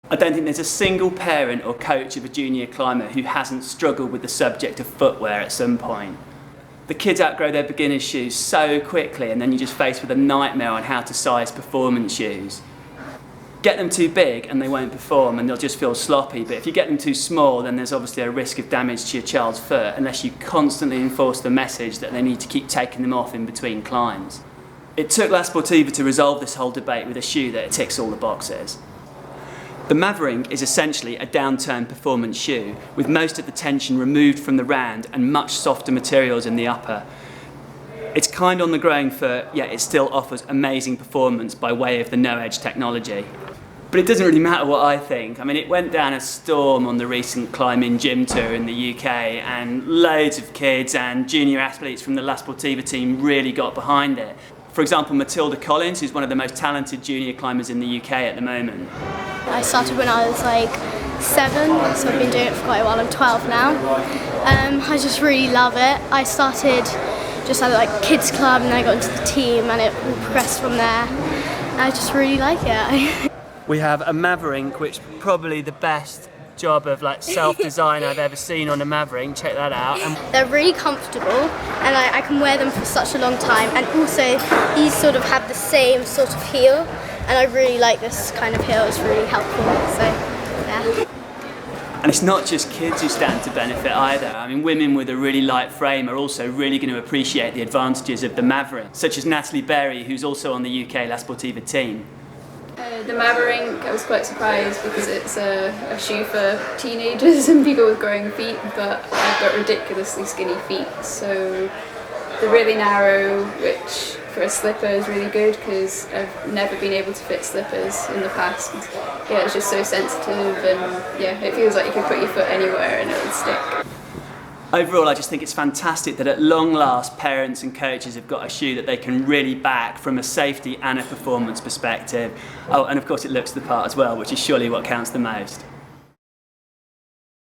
I don't think there's a single parent or coach of a junior climber who hasn't struggled with the subject of footwear at some point. The kids outgrow their beginner's shoes so quickly, and then you're just faced with a nightmare on how to size performance shoes. Get them too big and they won't perform and they'll just feel sloppy, but if you get them too small, then there's obviously a risk of damage to your child's foot unless you constantly enforce the message that they need to keep taking them off in between climbs. It took La Sportiva to resolve this whole debate with a shoe that ticks all the boxes. The Maverick is essentially a downturned performance shoe with most of the tension removed from the round and much softer materials in the upper. It's kind on the growing foot, yet it still offers amazing performance by way of the no-edge technology. But it doesn't really matter what I think. I mean, it went down a storm on the recent Climbing Gym Tour in the UK, and loads of kids and junior athletes from the La Sportiva team really got behind it. For example, Matilda Collins, who's one of the most talented junior climbers in the UK at the moment. I started when I was like 7, so I've been doing it for quite a while. I'm 12 now. I just really love it. I started just at like kids club and then I got into the team and it all progressed from there. I just really like it. We have a Maverick, which is probably the best job of like self-design I've ever seen on a Maverick. Check that out. They're really comfortable and I can wear them for such a long time, and also these sort of have the same sort of heel, and I really like this kind of heel. It's really helpful, so yeah. And it's not just kids who stand to benefit either. I mean, women with a really light frame are also really going to appreciate the advantages of the Maverick, such as Natalie Berry, who's also on the UK La Sportiva team. The Maverick, I was quite surprised because it's a shoe for teenagers and people with growing feet, but I've got ridiculously skinny feet, so they're really narrow, which for a slipper is really good because I've never been able to fit slippers in the past. Yeah, it's just so sensitive, and yeah, it feels like you could put your foot anywhere and it would stick. Overall, I just think it's fantastic that at long last parents and coaches have got a shoe that they can really back from a safety and a performance perspective. Oh, and of course it looks the part as well, which is surely what counts the most.